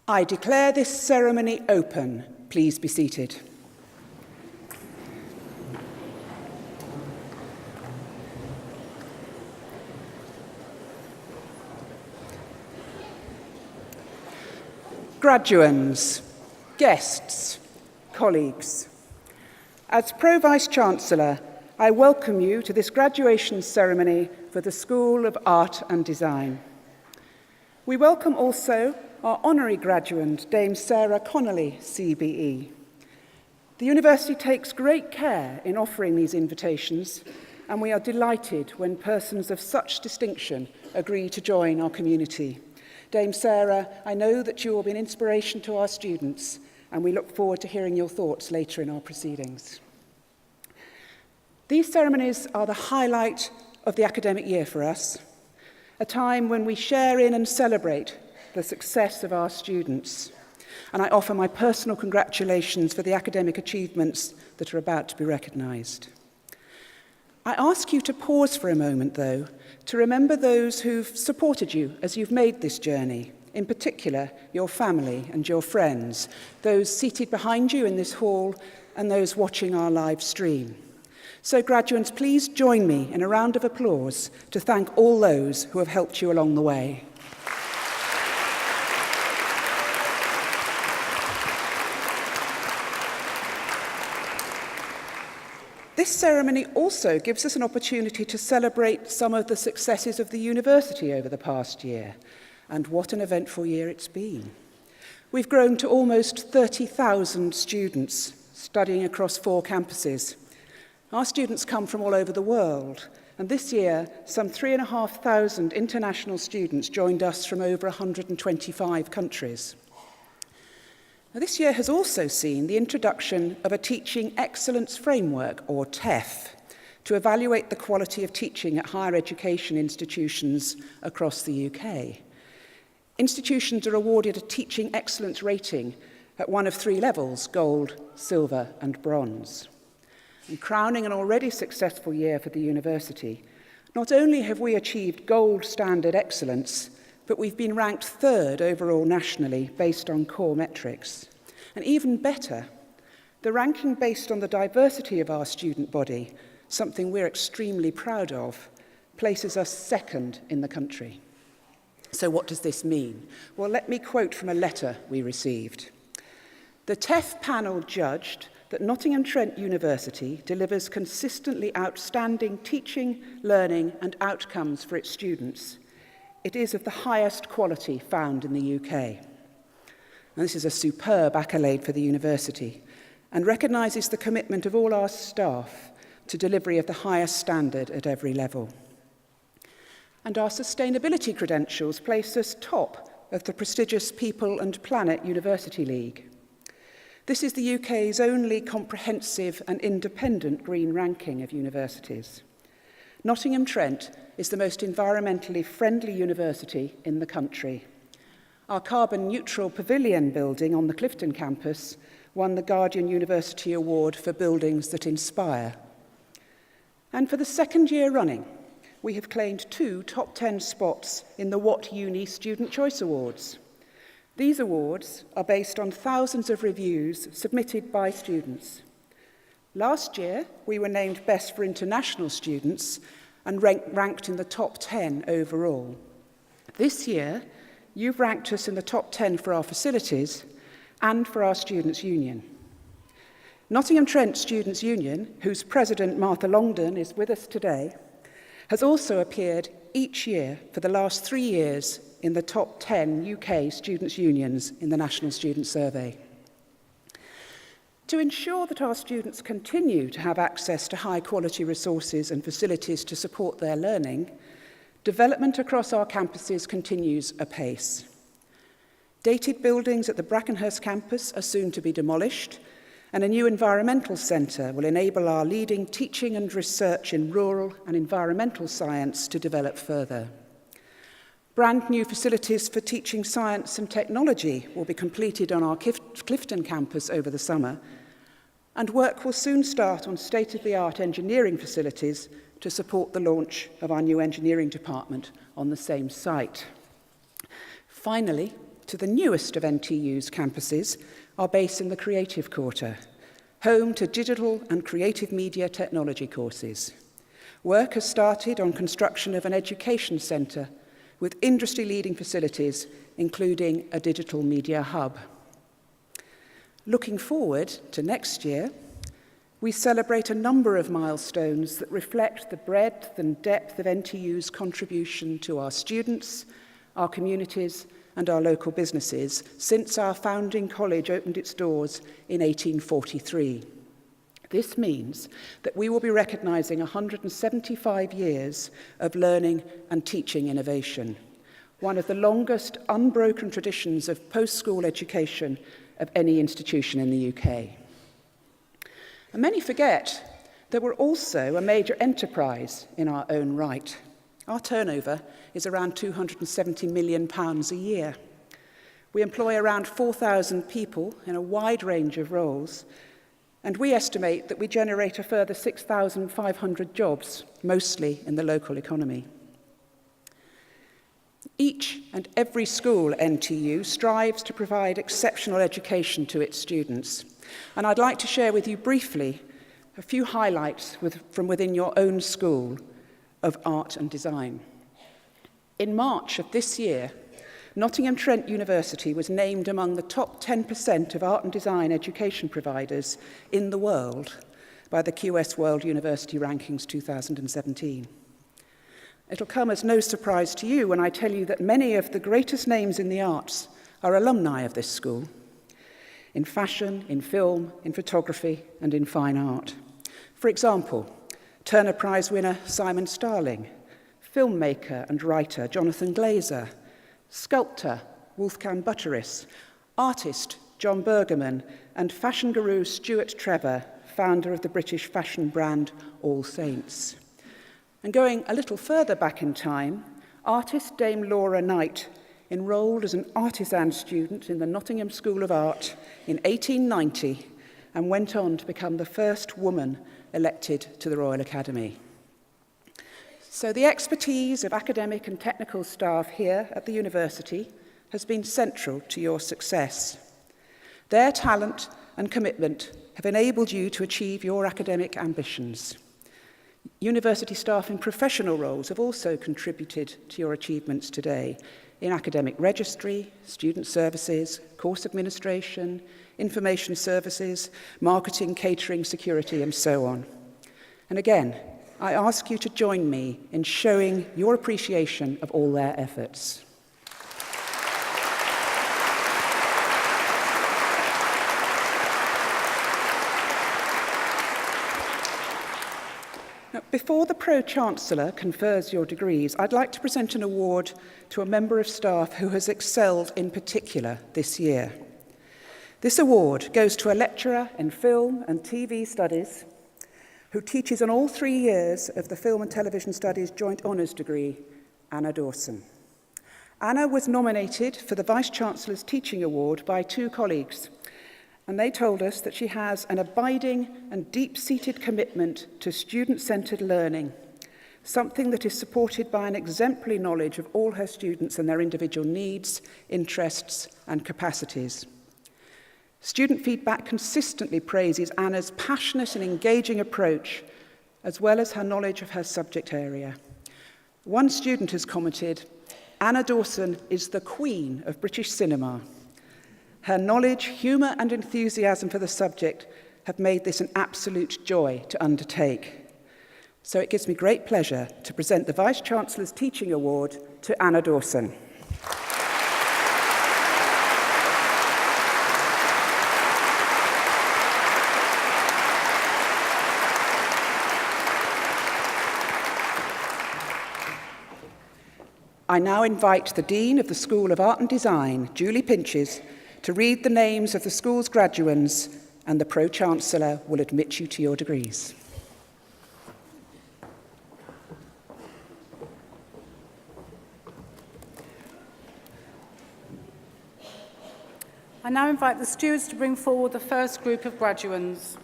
I declare this ceremony open. Please be seated. Graduands, guests, colleagues. As Pro-Vice-Chancellor, I welcome you to this graduation ceremony for the School of Art and Design. We welcome also our Honorary Graduate, Dame Sarah Connolly, CBE. The University takes great care in offering these invitations, and we are delighted when persons of such distinction agree to join our community. Dame Sarah, I know that you will be an inspiration to our students, and we look forward to hearing your thoughts later in our proceedings. These ceremonies are the highlight of the academic year for us, a time when we share in and celebrate the success of our students. And I offer my personal congratulations for the academic achievements that are about to be recognised. I ask you to pause for a moment, though, to remember those who've supported you as you've made this journey, in particular your family and your friends, those seated behind you in this hall and those watching our live stream. So graduates, please join me in a round of applause to thank all those who have helped you along the way. This ceremony also gives us an opportunity to celebrate some of the successes of the university over the past year, and what an eventful year it's been. We've grown to almost 30,000 students studying across 4 campuses. Our students come from all over the world, and this year some 3,500 international students joined us from over 125 countries. Now, this year has also seen the introduction of a Teaching Excellence Framework, or TEF, to evaluate the quality of teaching at higher education institutions across the UK. Institutions are awarded a Teaching Excellence rating at one of 3 levels: gold, silver and bronze. And crowning an already successful year for the university, not only have we achieved gold standard excellence, but we've been ranked 3rd overall nationally based on core metrics. And even better, the ranking based on the diversity of our student body, something we're extremely proud of, places us 2nd in the country. So what does this mean? Well, let me quote from a letter we received. The TEF panel judged that Nottingham Trent University delivers consistently outstanding teaching, learning and outcomes for its students. It is of the highest quality found in the UK. And this is a superb accolade for the university and recognises the commitment of all our staff to delivery of the highest standard at every level. And our sustainability credentials place us top of the prestigious People and Planet University League. This is the UK's only comprehensive and independent green ranking of universities. Nottingham Trent is the most environmentally friendly university in the country. Our carbon-neutral pavilion building on the Clifton campus won the Guardian University Award for Buildings That Inspire. And for the 2nd year running, we have claimed 2 top 10 spots in the What Uni Student Choice Awards. These awards are based on thousands of reviews submitted by students. Last year, we were named Best for International Students and ranked in the top 10 overall. This year, you've ranked us in the top 10 for our facilities and for our Students' Union. Nottingham Trent Students' Union, whose president, Martha Longdon, is with us today, has also appeared each year for the last 3 years in the top 10 UK students' unions in the National Student Survey. To ensure that our students continue to have access to high-quality resources and facilities to support their learning, development across our campuses continues apace. Dated buildings at the Brackenhurst campus are soon to be demolished, and a new environmental centre will enable our leading teaching and research in rural and environmental science to develop further. Brand new facilities for teaching science and technology will be completed on our Clifton campus over the summer, and work will soon start on state-of-the-art engineering facilities to support the launch of our new engineering department on the same site. Finally, to the newest of NTU's campuses, are based in the Creative Quarter, home to digital and creative media technology courses. Work has started on construction of an education centre with industry-leading facilities, including a digital media hub. Looking forward to next year, we celebrate a number of milestones that reflect the breadth and depth of NTU's contribution to our students, our communities, and our local businesses since our founding college opened its doors in 1843. This means that we will be recognising 175 years of learning and teaching innovation, one of the longest unbroken traditions of post-school education of any institution in the UK. And many forget that we're also a major enterprise in our own right. Our turnover is around £270 million a year. We employ around 4,000 people in a wide range of roles, and we estimate that we generate a further 6,500 jobs, mostly in the local economy. Each and every school at NTU strives to provide exceptional education to its students, and I'd like to share with you briefly a few highlights from within your own school of art and design. In March of this year, Nottingham Trent University was named among the top 10% of art and design education providers in the world by the QS World University Rankings 2017. It'll come as no surprise to you when I tell you that many of the greatest names in the arts are alumni of this school, in fashion, in film, in photography, and in fine art. For example, Turner Prize winner Simon Starling, filmmaker and writer Jonathan Glazer, sculptor Wolfgang Butteris, artist John Bergerman, and fashion guru Stuart Trevor, founder of the British fashion brand All Saints. And going a little further back in time, artist Dame Laura Knight enrolled as an artisan student in the Nottingham School of Art in 1890 and went on to become the first woman elected to the Royal Academy. So the expertise of academic and technical staff here at the university has been central to your success. Their talent and commitment have enabled you to achieve your academic ambitions. University staff in professional roles have also contributed to your achievements today in academic registry, student services, course administration, information services, marketing, catering, security, and so on. And again, I ask you to join me in showing your appreciation of all their efforts. Now, before the Pro-Chancellor confers your degrees, I'd like to present an award to a member of staff who has excelled in particular this year. This award goes to a lecturer in film and TV studies who teaches on all 3 years of the Film and Television Studies Joint Honours degree, Anna Dawson. Anna was nominated for the Vice-Chancellor's Teaching Award by 2 colleagues, and they told us that she has an abiding and deep-seated commitment to student-centred learning, something that is supported by an exemplary knowledge of all her students and their individual needs, interests, and capacities. Student feedback consistently praises Anna's passionate and engaging approach, as well as her knowledge of her subject area. One student has commented, "Anna Dawson is the queen of British cinema. Her knowledge, humour and enthusiasm for the subject have made this an absolute joy to undertake." So it gives me great pleasure to present the Vice-Chancellor's Teaching Award to Anna Dawson. I now invite the Dean of the School of Art and Design, Julie Pinches, to read the names of the school's graduands, and the Pro-Chancellor will admit you to your degrees. I now invite the stewards to bring forward the first group of graduands.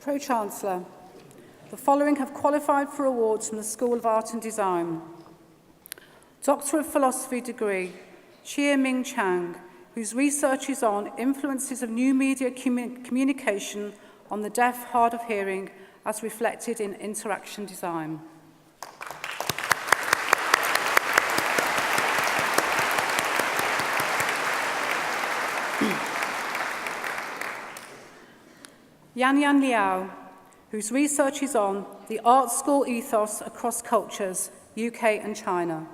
Pro-Chancellor, the following have qualified for awards from the School of Art and Design. Doctor of Philosophy degree, Chia Ming Chang, whose research is on influences of new media communication on the deaf, hard of hearing as reflected in interaction design. Yan Yan Liao, whose research is on the art school ethos across cultures, UK and China.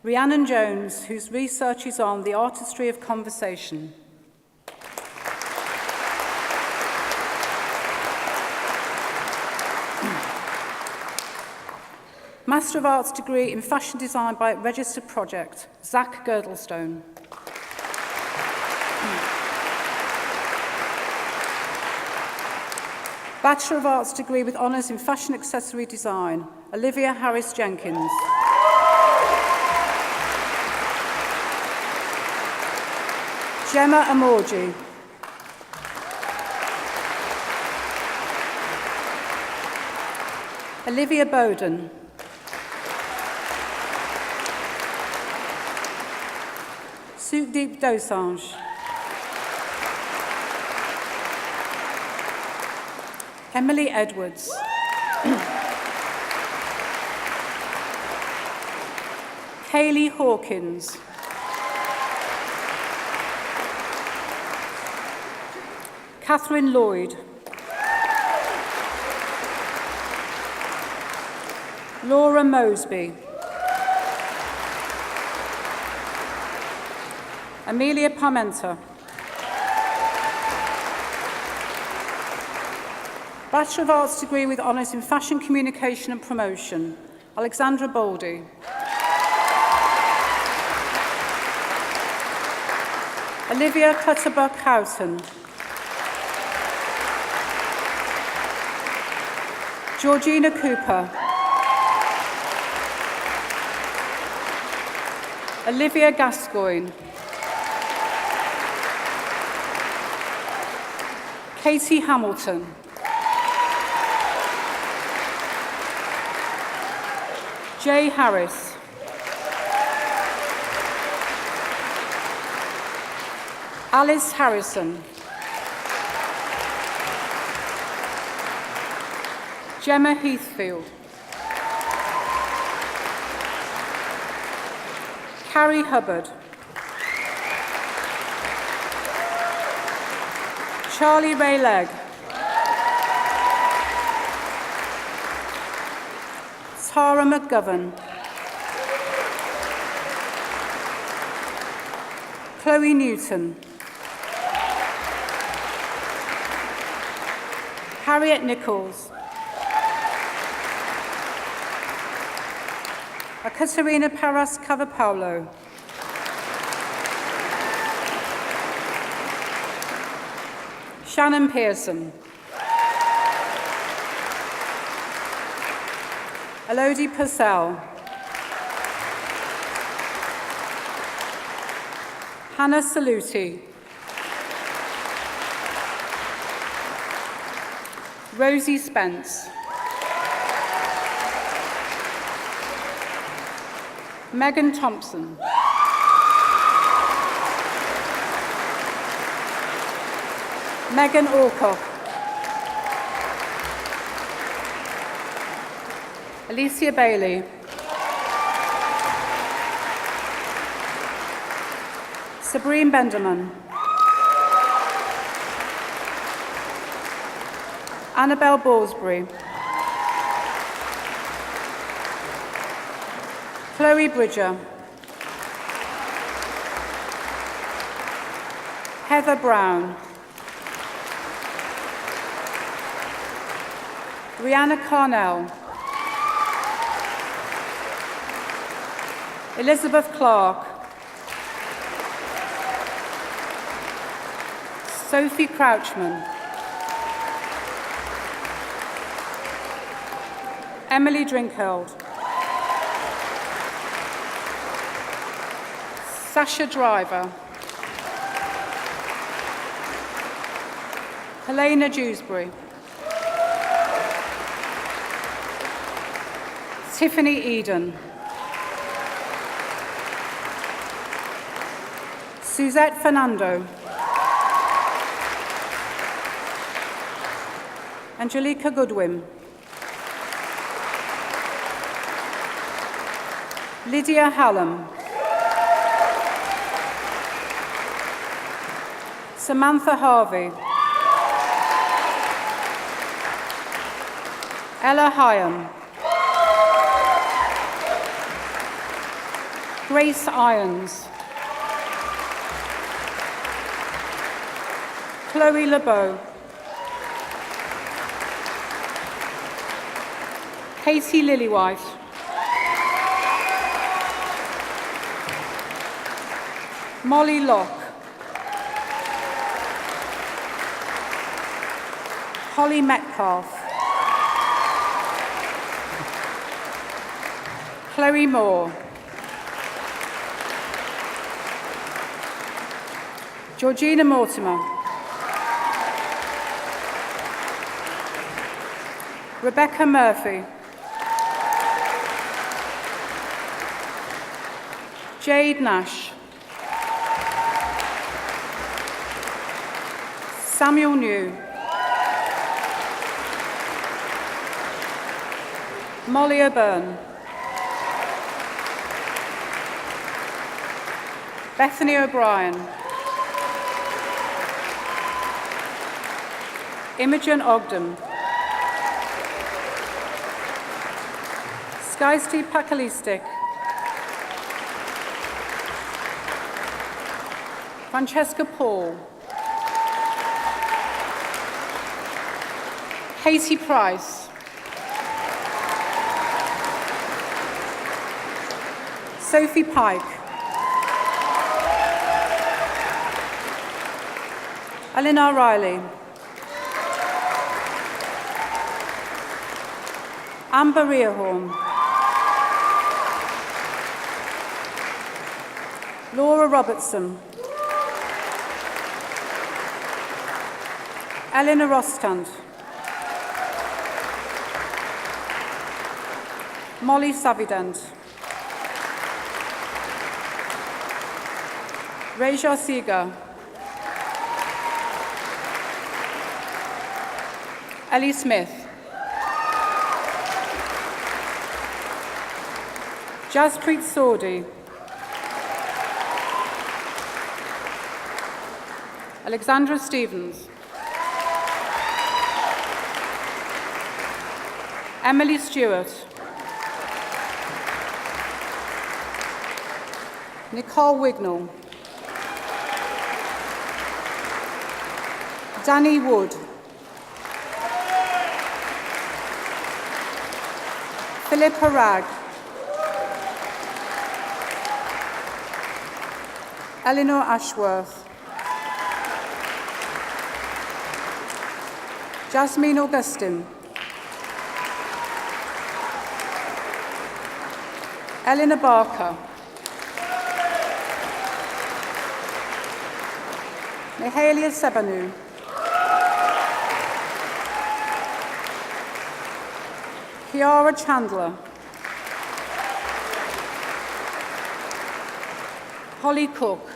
Rhiannon Jones, whose research is on the artistry of conversation. Master of Arts degree in Fashion Design by Registered Project, Zach Girdlestone. Bachelor of Arts degree with honours in Fashion Accessory Design, Olivia Harris-Jenkins. Gemma Amorgi. Olivia Bowden. Sukhdeep Dosanjh. Emily Edwards. Kaylee Hawkins. Catherine Lloyd. Laura Mosby. Amelia Parmenter. Bachelor of Arts degree with honours in Fashion Communication and Promotion, Alexandra Boldy. Olivia Clutterbuck-Houghton. Georgina Cooper. Olivia Gascoigne. Katie Hamilton. Jay Harris. Alice Harrison. Gemma Heathfield. Carrie Hubbard. Charlie Ray Legg. Tara McGovern. Chloe Newton. Harriet Nichols. Katerina Paras Cavapaulo. Shannon Pearson. Elodie Purcell. Hannah Saluti. Rosie Spence. Megan Thompson. Megan Orcock. Alicia Bailey. Sabrine Benderman. Annabelle Borsbury. Chloe Bridger. Heather Brown. Rihanna Carnell. Elizabeth Clark. Sophie Crouchman. Emily Drinkheld. Sasha Driver. Helena Dewsbury. Tiffany Eden. Suzette Fernando. Angelica Goodwin. Lydia Hallam. Samantha Harvey. Ella Hyam. Grace Irons. Chloe LeBeau. Katie Lillywhite. Molly Locke. Holly Metcalf. Chloe Moore. Georgina Mortimer. Rebecca Murphy. Jade Nash. Samuel New. Molly O'Byrne. Bethany O'Brien. Imogen Ogden. Skysty Pakalistik. Francesca Paul. Katie Price. Sophie Pike. Eleanor Riley. Amber Rearhorn. Laura Robertson. Eleanor Rostand. Molly Savident. Reja Seeger. Ellie Smith. Jaspreet Sawdi. Alexandra Stevens. Emily Stewart. Nicole Wignall. Danny Wood. Philippa Ragg. Eleanor Ashworth. Jasmine Augustine. Eleanor Barker. Mahalia Sebanu. Kiara Chandler. Holly Cook.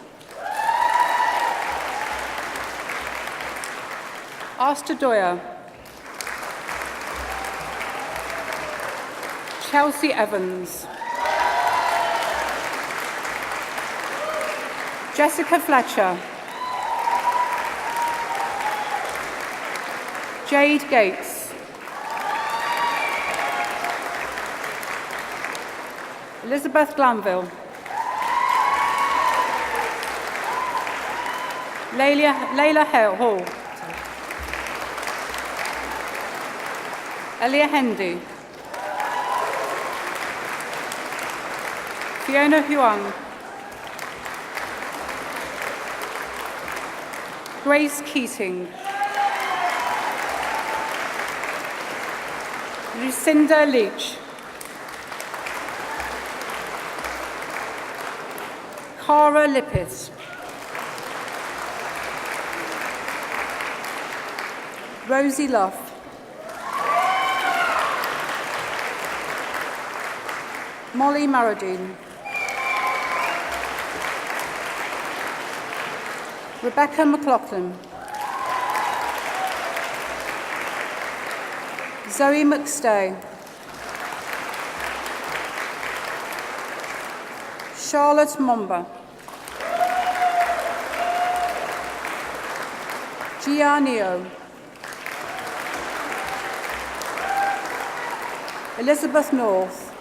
Asta Doyer. Chelsea Evans. Jessica Fletcher. Jade Gates. Elizabeth Glanville. Layla Hall. Elia Hendy. Fiona Huang. Grace Keating. Lucinda Leach. Cara Lippett. Rosie Luff. Molly Maradine. Rebecca McLaughlin. Zoe McStay. Charlotte Momba. Gia Neo. Elizabeth North.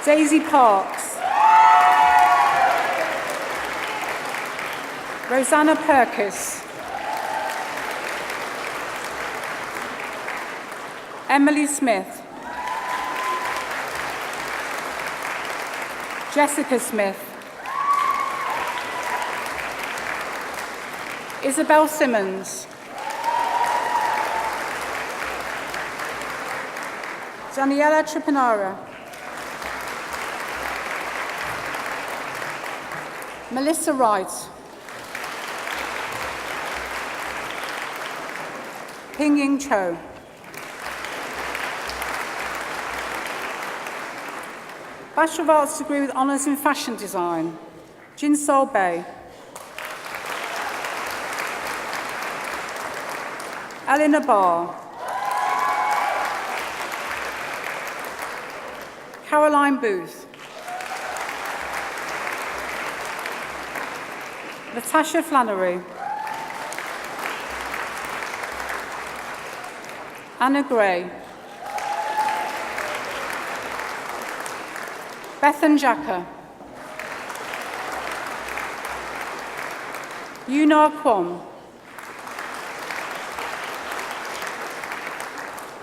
Daisy Parks. Rosanna Perkis. Emily Smith. Jessica Smith. Isabel Simmons. Daniela Tripanara. Melissa Wright. Ping Ying Cho. Bachelor of Arts degree with honours in fashion design, Jinsol Bay. Eleanor Barr. Caroline Booth. Natasha Flannery. Anna Gray. Bethan Jacka. Yuna Kwon.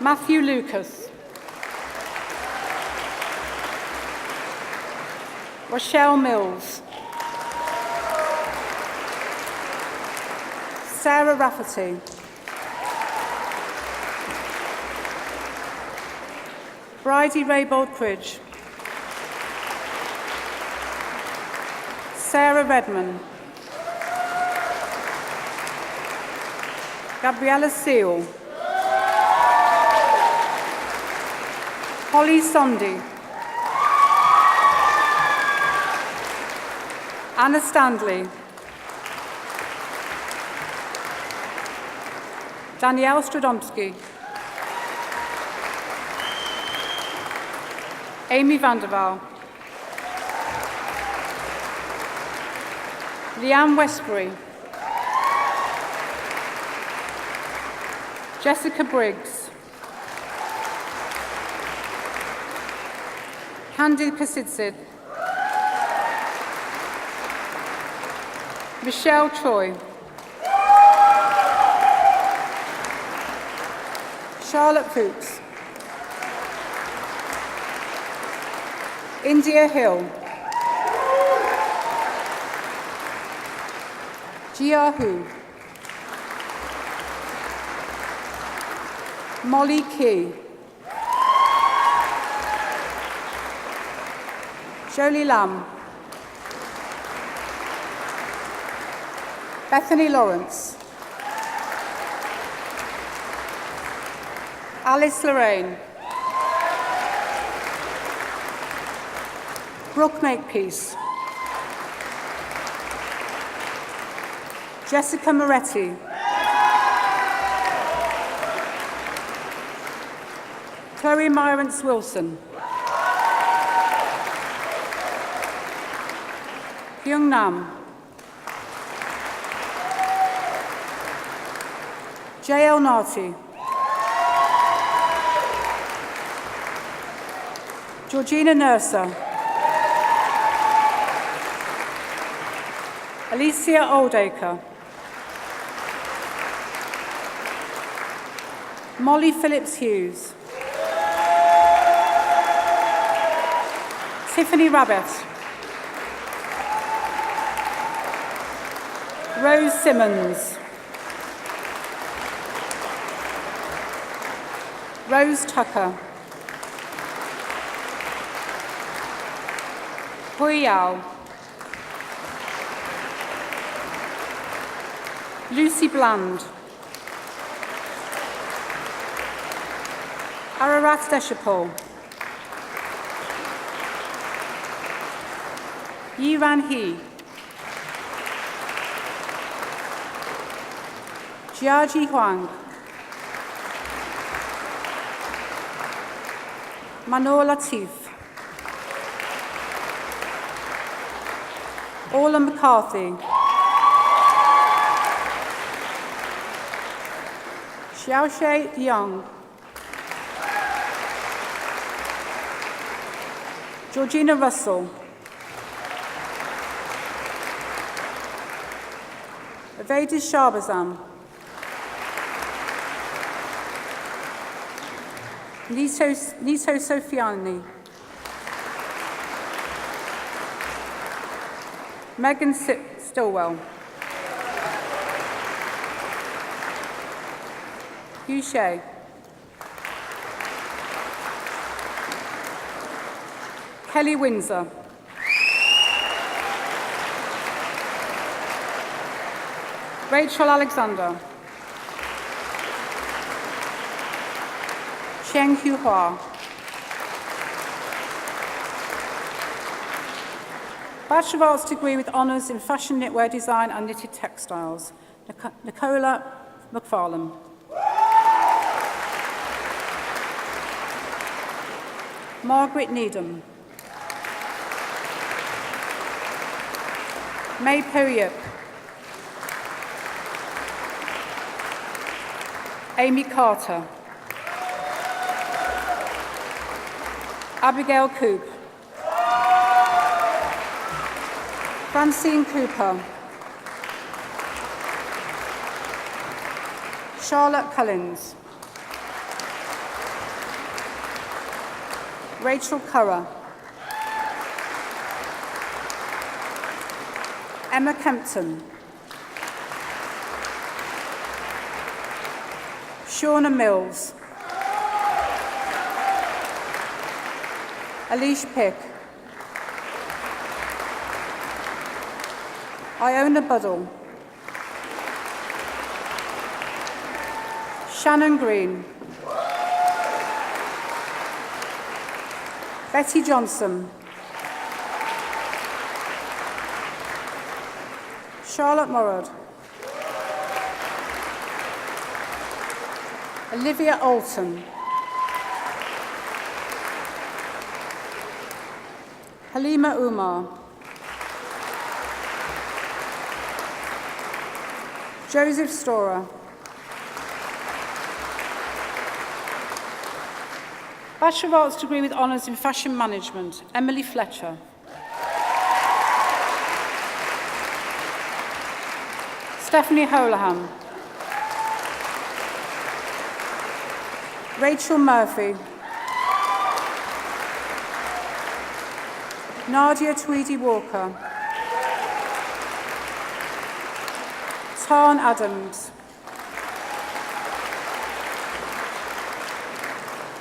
Matthew Lucas. Rochelle Mills. Sarah Rafferty. Bridie Raybould Cridge. Sarah Redman. Gabriella Seal. Holly Sondy. Anna Standley. Danielle Stradomsky. Amy Vanderwaal. Leanne Westbury. Jessica Briggs. Candy Pasidsid. Michelle Choi. Charlotte Fuchs. India Hill. Jia Hu. Molly Key. Jolie Lamb. Bethany Lawrence. Alice Lorraine. Brooke Makepeace. Jessica Moretti. Chloe Myrance Wilson. Kyung Nam. J.L. Nati. Georgina Nurser. Alicia Oldacre. Molly Phillips Hughes. Tiffany Rabbit. Rose Simmons. Rose Tucker. Hui Yao. Lucy Bland. Ararat Deshapol. Yiran He. Jiaji Huang. Manor Latif. Orla McCarthy. Xiaoxie Young. Georgina Russell. Avedis Shahbazam. Nito Sofiani. Megan Stillwell. Yu Shea. Kelly Windsor. Rachel Alexander. Cheng Hu Hua. Bachelor of Arts degree with honours in fashion, knitwear design and knitted textiles. Nicola McFarlane. Margaret Needham. May Periuk. Amy Carter. Abigail Coop. Francine Cooper. Charlotte Cullins. Rachel Currer. Emma Kempton. Shauna Mills. Alish Pick. Iona Buddle. Shannon Green. Betty Johnson. Charlotte Morrod. Olivia Alton. Halima Umar. Joseph Storer. Bachelor of Arts degree with honours in fashion management, Emily Fletcher. Stephanie Holohan. Rachel Murphy. Nadia Tweedy Walker. Tarn Adams.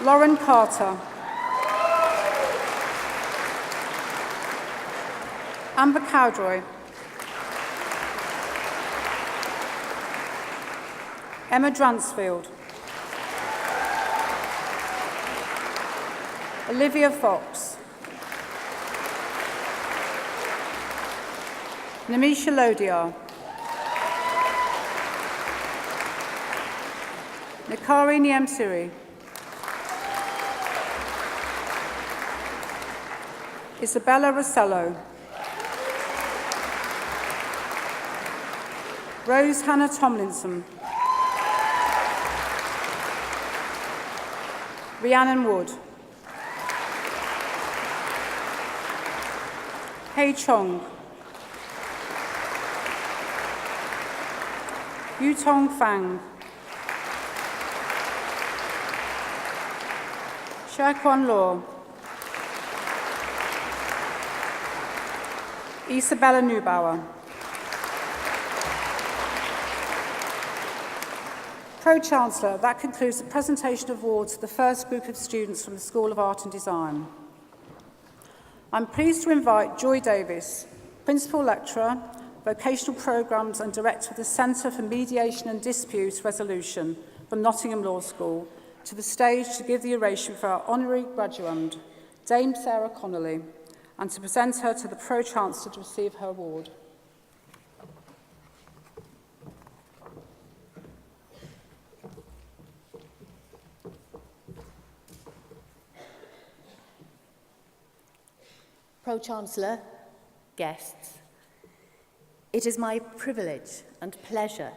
Lauren Carter. Amber Cowdroy. Emma Dransfield. Olivia Fox. Namisha Lodiar. Nikari Niamsiri. Isabella Rossello. Rose Hannah Tomlinson. Rhiannon Wood. Hei Chong. Yutong Fang. Shaquan Law. Isabella Neubauer. Pro-Chancellor, that concludes the presentation of awards to the first group of students from the School of Art and Design. I'm pleased to invite Joy Davis, Principal Lecturer, Vocational Programmes and Director of the Centre for Mediation and Dispute Resolution from Nottingham Law School, to the stage to give the oration for our Honorary Graduate, Dame Sarah Connolly, and to present her to the Pro-Chancellor to receive her award. Pro-Chancellor, guests, it is my privilege and pleasure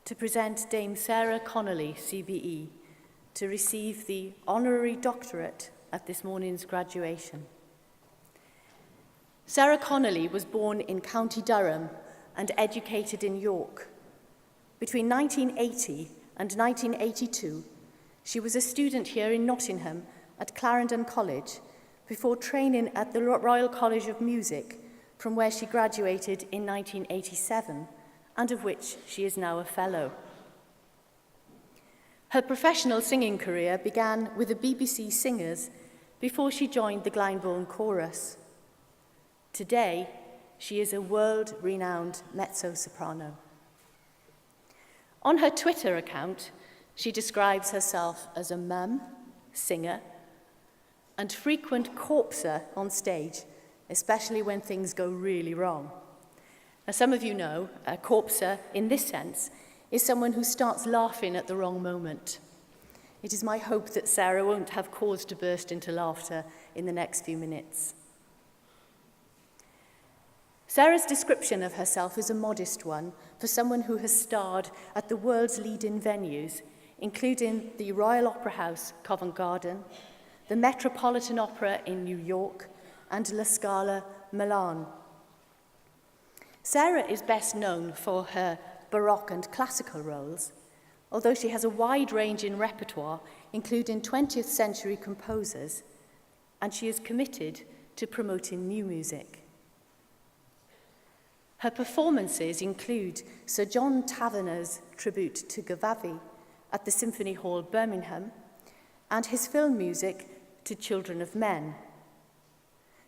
to present Dame Sarah Connolly, CBE, to receive the Honorary Doctorate at this morning's graduation. Sarah Connolly was born in County Durham and educated in York. Between 1980 and 1982, she was a student here in Nottingham at Clarendon College before training at the Royal College of Music, from where she graduated in 1987, and of which she is now a Fellow. Her professional singing career began with the BBC Singers before she joined the Glyndebourne Chorus. Today, she is a world-renowned mezzo-soprano. On her Twitter account, she describes herself as a mum, singer, and frequent corpser on stage, especially when things go really wrong. As some of you know, a corpser, in this sense, is someone who starts laughing at the wrong moment. It is my hope that Sarah won't have cause to burst into laughter in the next few minutes. Sarah's description of herself is a modest one for someone who has starred at the world's leading venues, including the Royal Opera House, Covent Garden, the Metropolitan Opera in New York, and La Scala, Milan. Sarah is best known for her Baroque and classical roles, although she has a wide-ranging repertoire, including 20th century composers, and she is committed to promoting new music. Her performances include Sir John Taverner's tribute to Gavavi at the Symphony Hall, Birmingham, and his film music to Children of Men.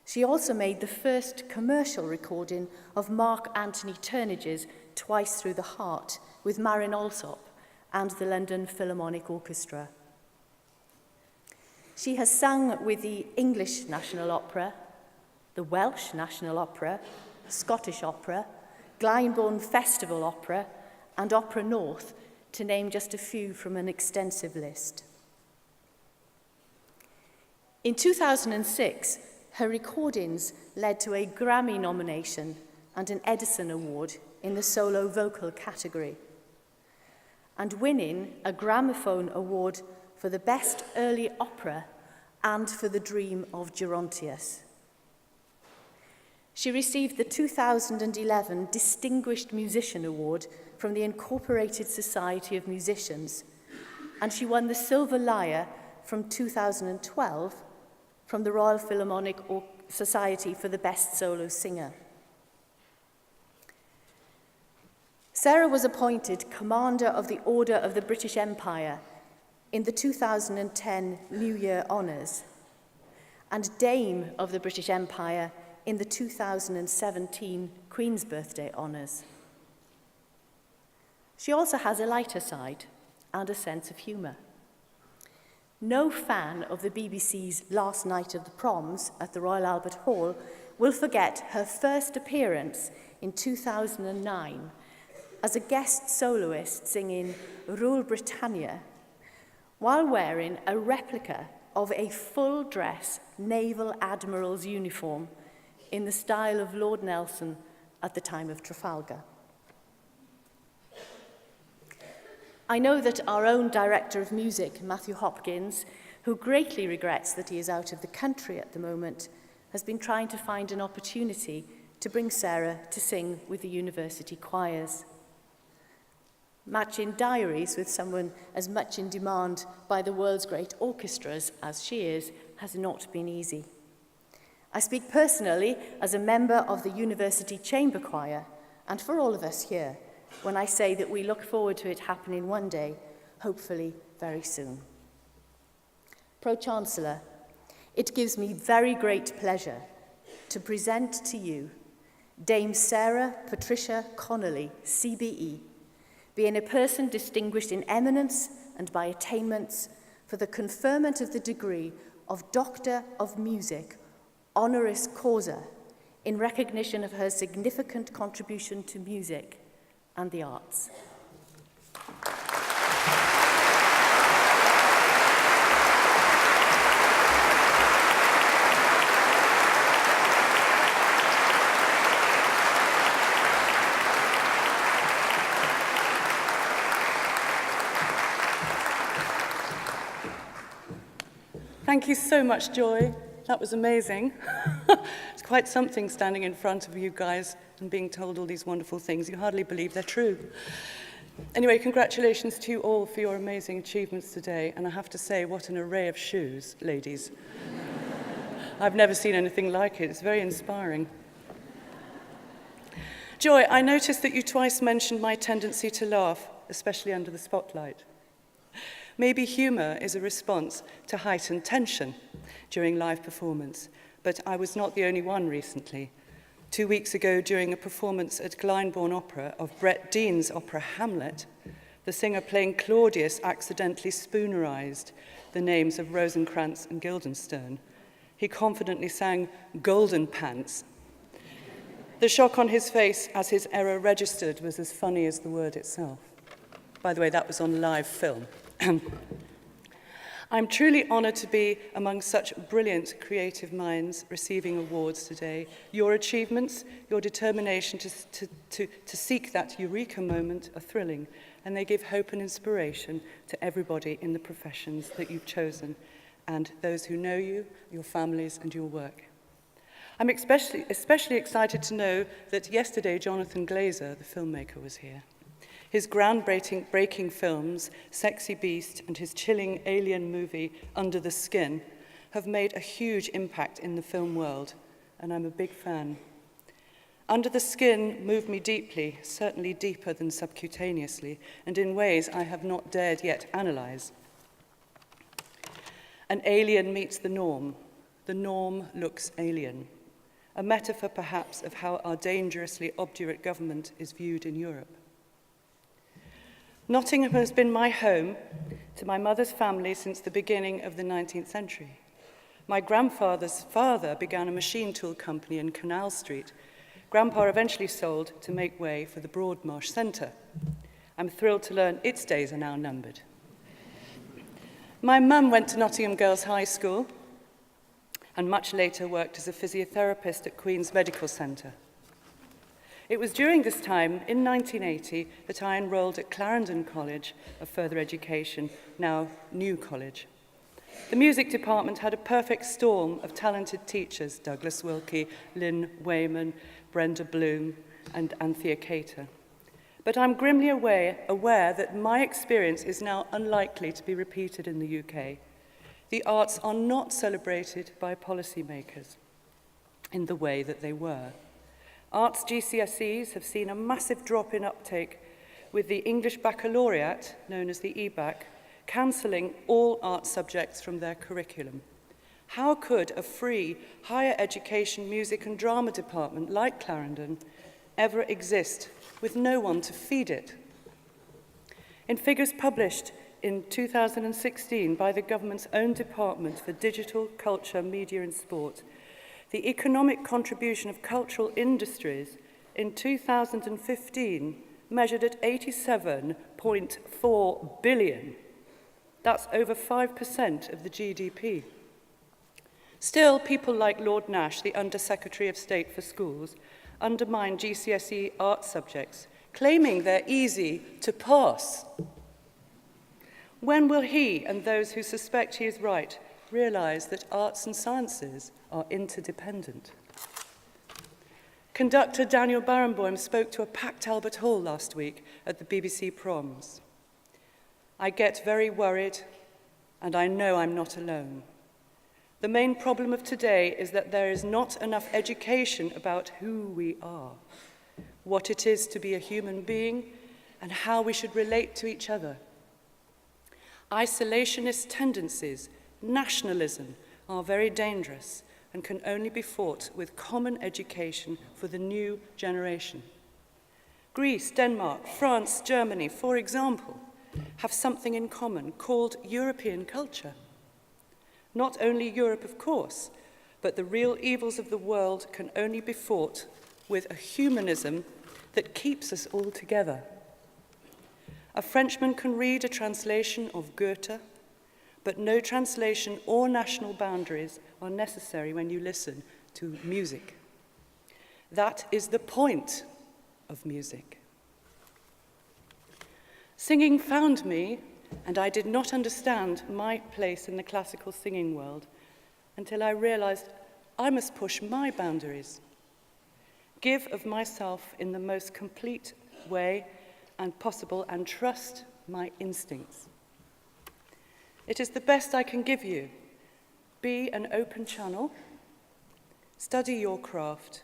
She also made the first commercial recording of Mark Anthony Turnage's Twice Through the Heart with Marin Alsop and the London Philharmonic Orchestra. She has sung with the English National Opera, the Welsh National Opera, Scottish Opera, Glyndebourne Festival Opera, and Opera North, to name just a few from an extensive list. In 2006, her recordings led to a Grammy nomination and an Edison Award in the solo vocal category, and winning a Gramophone Award for the Best Early Opera and for The Dream of Gerontius. She received the 2011 Distinguished Musician Award from the Incorporated Society of Musicians, and she won the Silver Lyre from 2012 from the Royal Philharmonic Society for the Best Solo Singer. Sarah was appointed Commander of the Order of the British Empire in the 2010 New Year Honours and Dame of the British Empire in the 2017 Queen's Birthday Honours. She also has a lighter side and a sense of humour. No fan of the BBC's Last Night of the Proms at the Royal Albert Hall will forget her first appearance in 2009 as a guest soloist singing Rule Britannia while wearing a replica of a full-dress Naval Admiral's uniform in the style of Lord Nelson at the time of Trafalgar. I know that our own Director of Music, Matthew Hopkins, who greatly regrets that he is out of the country at the moment, has been trying to find an opportunity to bring Sarah to sing with the university choirs. Matching diaries with someone as much in demand by the world's great orchestras as she is has not been easy. I speak personally as a member of the University Chamber Choir, and for all of us here, when I say that we look forward to it happening one day, hopefully very soon. Pro-Chancellor, it gives me very great pleasure to present to you Dame Sarah Patricia Connolly, CBE, being a person distinguished in eminence and by attainments for the conferment of the degree of Doctor of Music, honoris causa, in recognition of her significant contribution to music and the arts. Thank you so much, Joy. That was amazing. It's quite something standing in front of you guys and being told all these wonderful things. You hardly believe they're true. Anyway, congratulations to you all for your amazing achievements today. And I have to say, what an array of shoes, ladies. I've never seen anything like it. It's very inspiring. Joy, I noticed that you twice mentioned my tendency to laugh, especially under the spotlight. Maybe humour is a response to heightened tension during live performance, but I was not the only one recently. 2 weeks ago, during a performance at Glyndebourne Opera of Brett Dean's opera Hamlet, the singer playing Claudius accidentally spoonerized the names of Rosencrantz and Guildenstern. He confidently sang Golden Pants. The shock on his face as his error registered was as funny as the word itself. By the way, that was on live film. I'm truly honoured to be among such brilliant creative minds receiving awards today. Your achievements, your determination to seek that eureka moment are thrilling, and they give hope and inspiration to everybody in the professions that you've chosen, and those who know you, your families, and your work. I'm especially excited to know that yesterday Jonathan Glazer, the filmmaker, was here. His groundbreaking films, Sexy Beast and his chilling alien movie, Under the Skin, have made a huge impact in the film world, and I'm a big fan. Under the Skin moved me deeply, certainly deeper than subcutaneously, and in ways I have not dared yet analyze. An alien meets the norm. The norm looks alien. A metaphor, perhaps, of how our dangerously obdurate government is viewed in Europe. Nottingham has been my home to my mother's family since the beginning of the 19th century. My grandfather's father began a machine tool company in Canal Street. Grandpa eventually sold to make way for the Broadmarsh Centre. I'm thrilled to learn its days are now numbered. My mum went to Nottingham Girls' High School and much later worked as a physiotherapist at Queen's Medical Centre. It was during this time, in 1980, that I enrolled at Clarendon College of Further Education, now New College. The music department had a perfect storm of talented teachers, Douglas Wilkie, Lynn Wayman, Brenda Bloom, and Anthea Cater. But I'm grimly aware that my experience is now unlikely to be repeated in the UK. The arts are not celebrated by policymakers in the way that they were. Arts GCSEs have seen a massive drop in uptake, with the English Baccalaureate, known as the EBAC, cancelling all art subjects from their curriculum. How could a free higher education music and drama department like Clarendon ever exist with no one to feed it? In figures published in 2016 by the government's own Department for Digital, Culture, Media and Sport, the economic contribution of cultural industries in 2015 measured at 87.4 billion. That's over 5% of the GDP. Still, people like Lord Nash, the Under-Secretary of State for Schools, undermine GCSE art subjects, claiming they're easy to pass. When will he and those who suspect he is right realise that arts and sciences are interdependent? Conductor Daniel Barenboim spoke to a packed Albert Hall last week at the BBC Proms. I get very worried, and I know I'm not alone. The main problem of today is that there is not enough education about who we are, what it is to be a human being, and how we should relate to each other. Isolationist tendencies, nationalism, are very dangerous, and can only be fought with common education for the new generation. Greece, Denmark, France, Germany, for example, have something in common called European culture. Not only Europe, of course, but the real evils of the world can only be fought with a humanism that keeps us all together. A Frenchman can read a translation of Goethe, but no translation or national boundaries are necessary when you listen to music. That is the point of music. Singing found me, and I did not understand my place in the classical singing world until I realized I must push my boundaries, give of myself in the most complete way and possible, and trust my instincts. It is the best I can give you. Be an open channel, study your craft,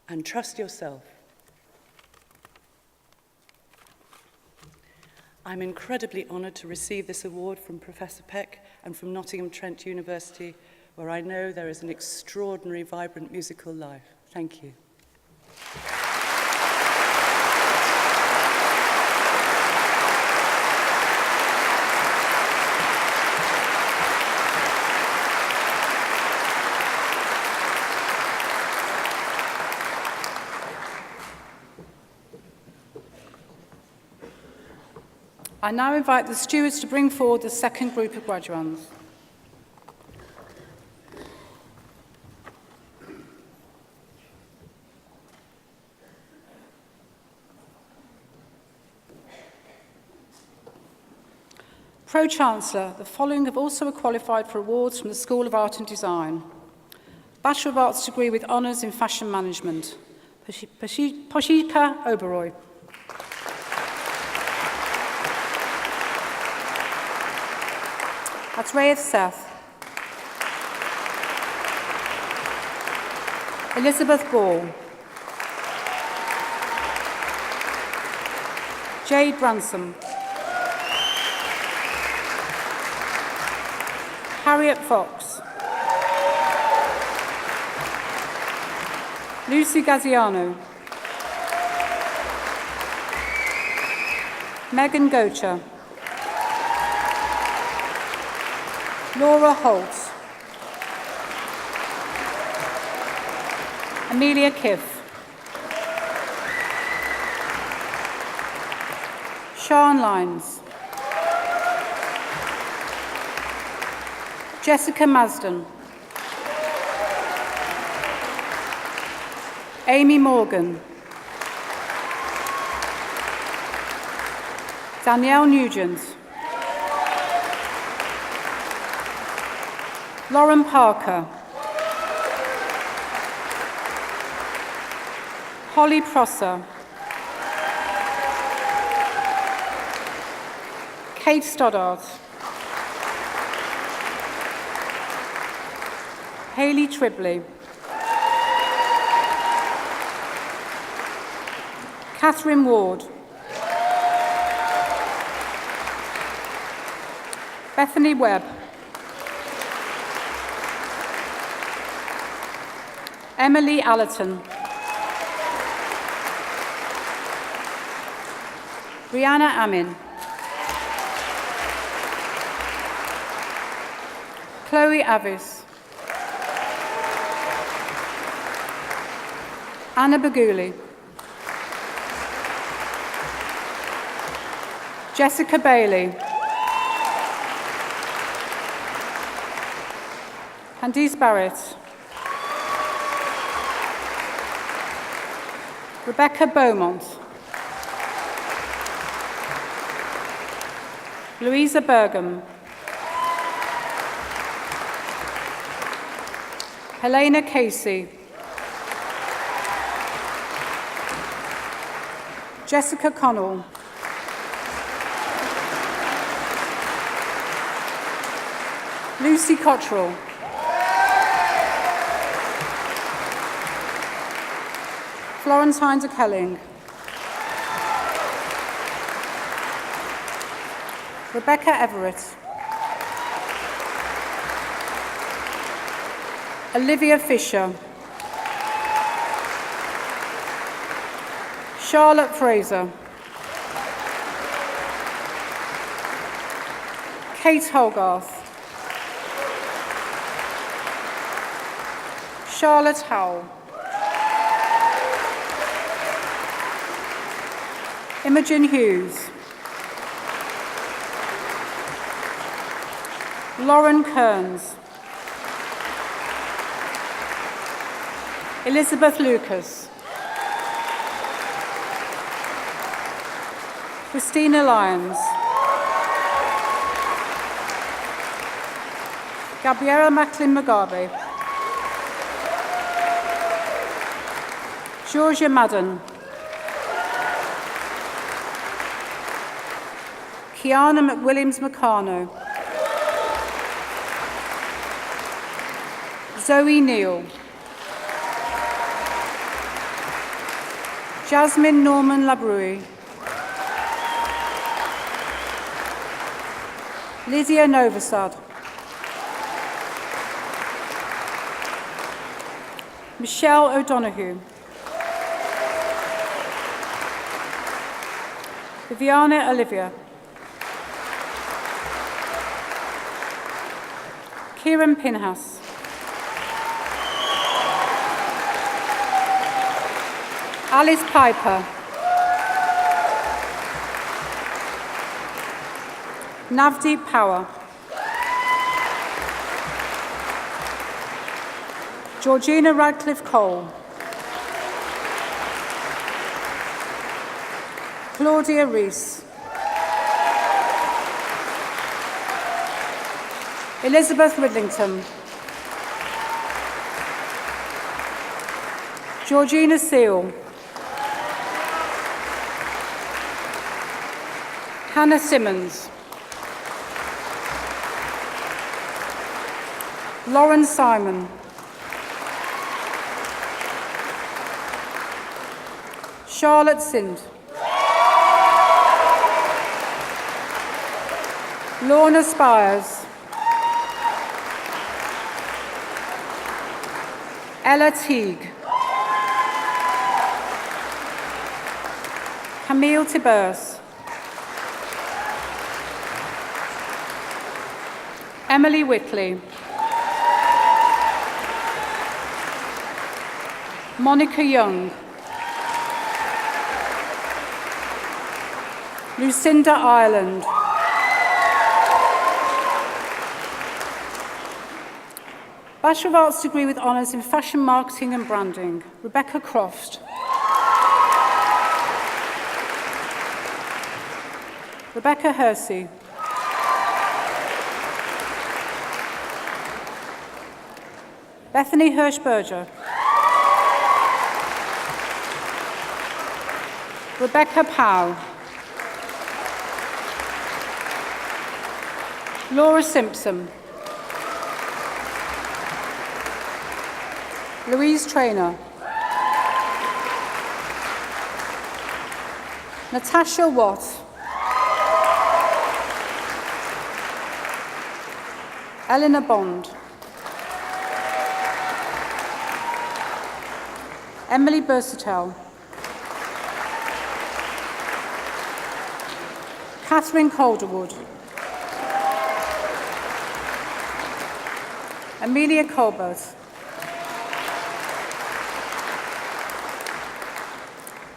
and trust yourself. I'm incredibly honoured to receive this award from Professor Peck and from Nottingham Trent University, where I know there is an extraordinary, vibrant musical life. Thank you. I now invite the stewards to bring forward the second group of graduands. Pro-Chancellor, the following have also qualified for awards from the School of Art and Design. Bachelor of Arts degree with honours in Fashion Management, Patricia Oberoi. Atreya Seth. Elizabeth Ball. Jade Bransom. Harriet Fox. Lucy Gaziano. Megan Gocher. Laura Holt. Amelia Kiff. Sian Lines. Jessica Masden. Amy Morgan. Danielle Nugent. Lauren Parker. Holly Prosser. Kate Stoddard. Hayley Tribley. Catherine Ward. Bethany Webb. Emily Allerton. Rihanna Amin. Chloe Avis. Anna Baguli. Jessica Bailey. Candice Barrett. Rebecca Beaumont. Louisa Bergam. Helena Casey. Jessica Connell. Lucy Cottrell. Florentine de Kelling. Rebecca Everett. Olivia Fisher. Charlotte Fraser. Kate Hogarth. Charlotte Howell. Imogen Hughes. Lauren Kearns. Elizabeth Lucas. Christina Lyons. Gabriella Macklin-Mugabe. Georgia Madden. Kiana McWilliams-Meccano. Zoe Neal. Jasmine Norman Labrui. Lydia Novosad. Michelle O'Donoghue. Viviana Olivia. Kieran Pinhas. Alice Piper. Navdeep Power. Georgina Radcliffe-Cole. Claudia Rees. Elizabeth Ridlington. Georgina Seal. Hannah Simmons. Lauren Simon. Charlotte Sind. Lorna Spires. Ella Teague. Camille Tiburce. Emily Whitley. Monica Young. Lucinda Ireland. Bachelor of Arts degree with honours in Fashion Marketing and Branding, Rebecca Croft. Rebecca Hersey. Bethany Hirsch-Berger. Rebecca Powell. Laura Simpson. Louise Traynor. Natasha Watt. Eleanor Bond. Emily Bursitel. Catherine Calderwood. Amelia Colbert.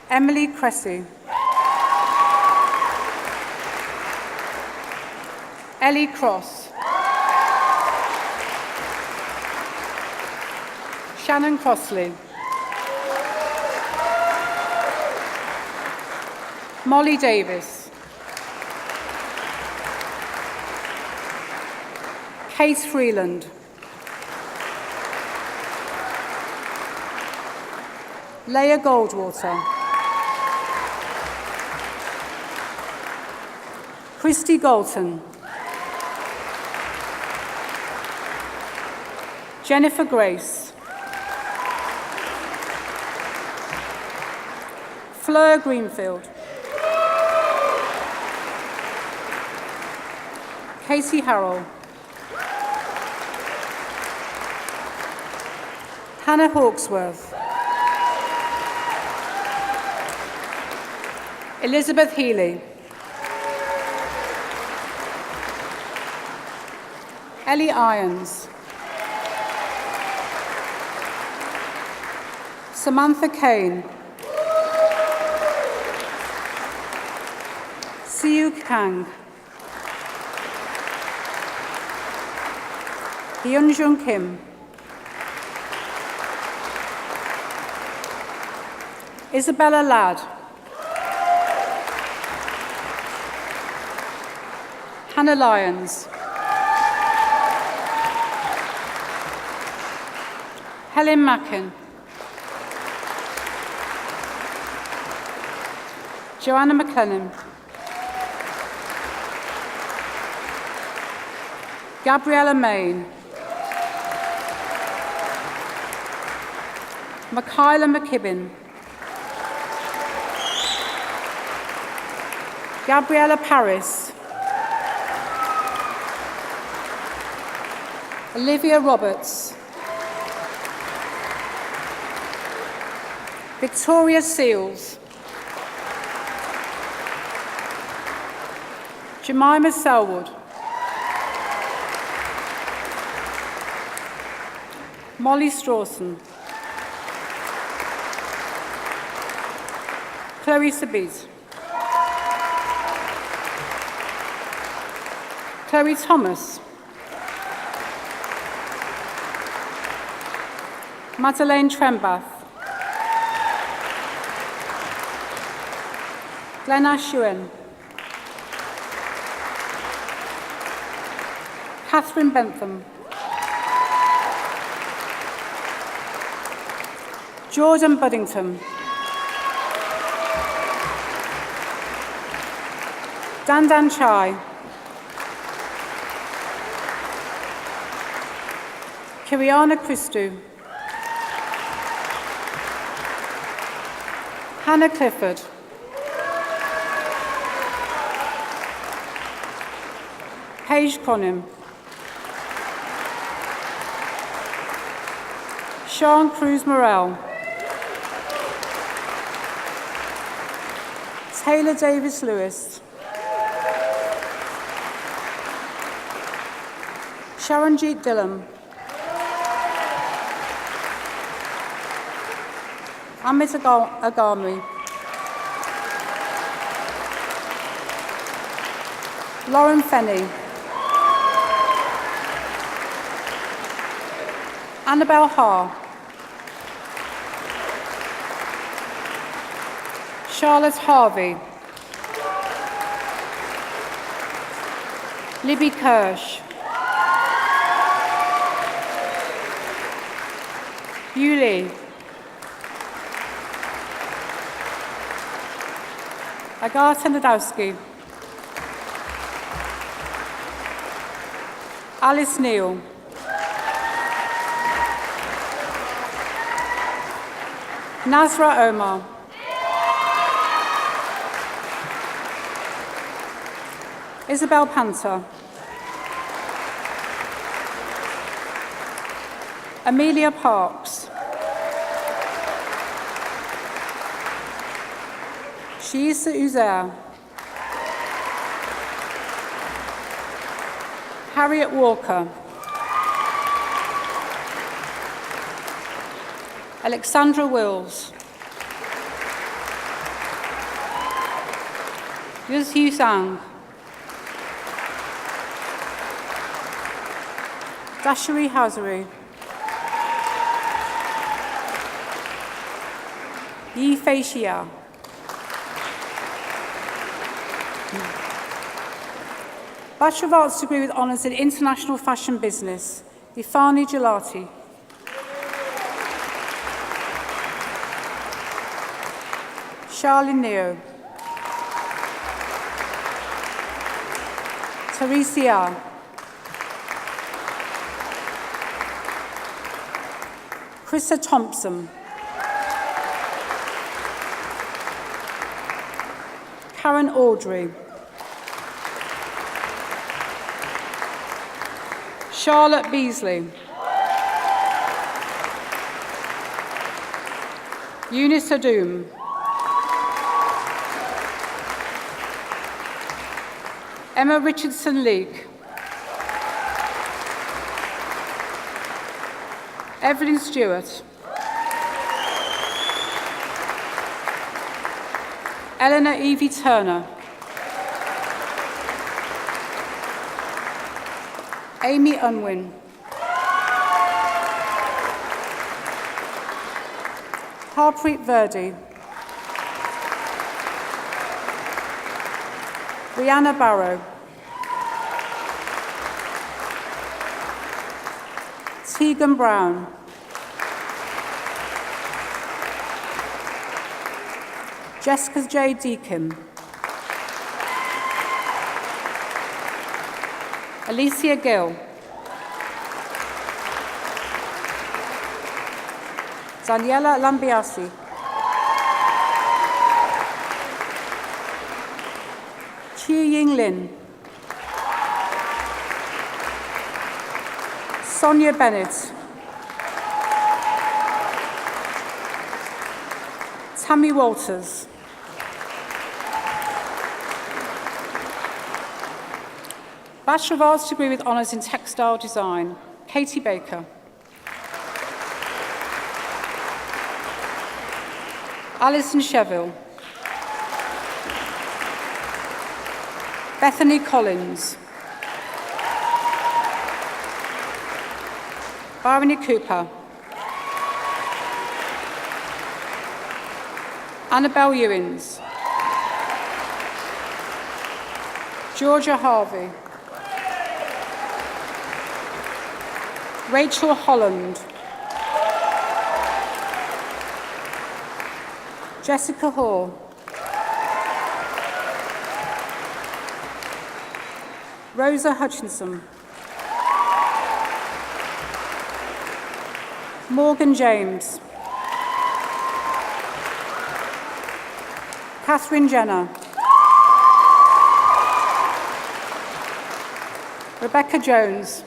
Emily Cressy. Ellie Cross. Shannon Crossley. Molly Davis. Kate Freeland. Leah Goldwater. Christy Galton. Jennifer Grace. Fleur Greenfield. Casey Harrell. Hannah Hawksworth. Elizabeth Healy. Ellie Irons. Samantha Kane. Siu Kang. Hyunjung Kim. Isabella Ladd. Hannah Lyons. Helen Mackin. Joanna McLennan. Gabriella Main. Michaela McKibben. Gabriella Paris. Olivia Roberts. Victoria Seals. Jemima Selwood. Molly Strawson. Chloe Sabiz. Chloe Thomas. Madeleine Trembath. Glenna Shuen. Catherine Bentham. Jordan Buddington. Dandan Chai. Kiriana Christou. Hannah Clifford. Paige Cronin. Sean Cruz Morel. Taylor Davis Lewis. Sharonjeet Dillon. Amit Agami. Lauren Fenney. Annabelle Haar. Charlotte Harvey. Libby Kirsch. Yuli. Agatha Nadowski. Alice Neal. Nazra Omar. Isabel Panther. Amelia Parks. Sheisa Uzair. Harriet Walker. Alexandra Wills. Yuzhu Sang. Dashari Hazari. Yi Fei Xia. Bachelor of Arts degree with honours in International Fashion Business, Ifani Gelati. Charlene Neo. Teresa. Krista Thompson. Karen Audrey. Charlotte Beasley. Eunice Adum. Emma Richardson-Leake. Evelyn Stewart. Eleanor Evie Turner. Amy Unwin. Harpreet Verdi. Rihanna Barrow. Tegan Brown. Jessica J. Deakin. Alicia Gill. Daniela Lambiasi. Chi Ying Lin. Sonia Bennett. Tammy Walters. Bachelor of Arts degree with honours in Textile Design, Katie Baker. Alison Sheville. Bethany Collins. Barney Cooper. Annabelle Ewins. Georgia Harvey. Rachel Holland. Jessica Hall. Rosa Hutchinson. Morgan James. Catherine Jenner. Rebecca Jones.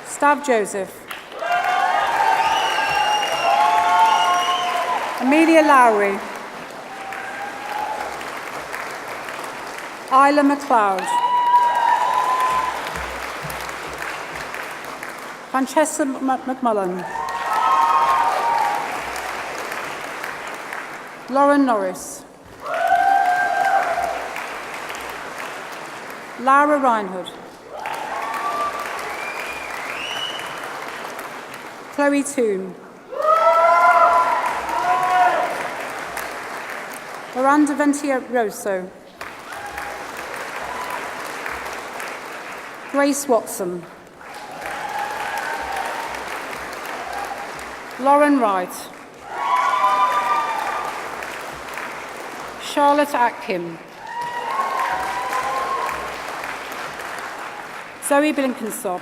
Stav Joseph. Amelia Lowry. Isla McLeod. Francesca McMullen. Lauren Norris. Lara Reinhood. Chloe Toon. Miranda Ventieroso. Grace Watson. Lauren Wright. Charlotte Atkin. Zoe Blinkenstop.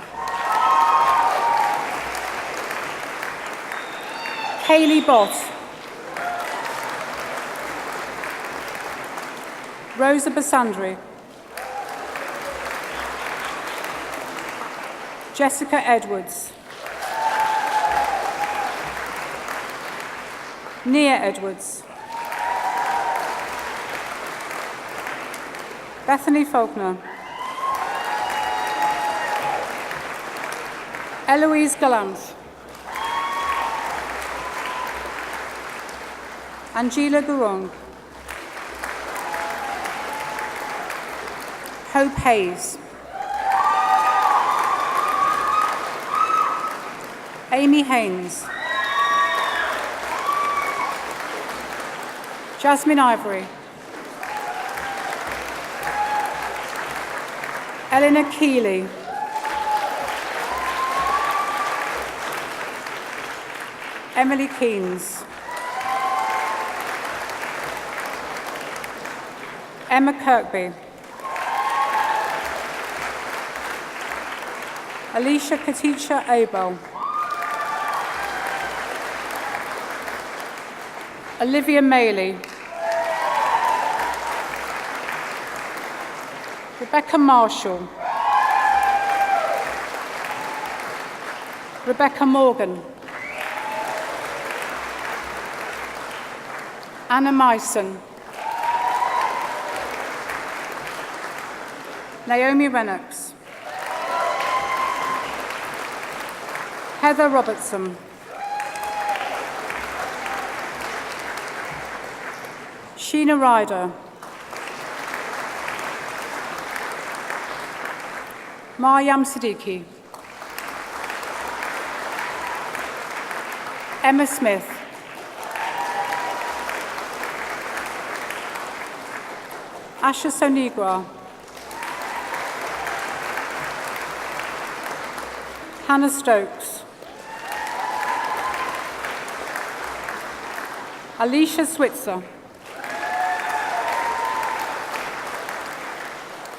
Kaylee Bott. Rosa Basandri. Jessica Edwards. Nia Edwards. Bethany Faulkner. Eloise Gallant. Angela Gurung. Hope Hayes. Amy Haynes. Jasmine Ivory. Eleanor Keeley. Emily Keynes. Emma Kirkby. Alicia Katisha Abel. Olivia Maley. Rebecca Marshall. Rebecca Morgan. Anna Myson. Naomi Rennox. Heather Robertson. Sheena Ryder. Maryam Siddiqui. Emma Smith. Asha Sonigra. Hannah Stokes. Alicia Switzer.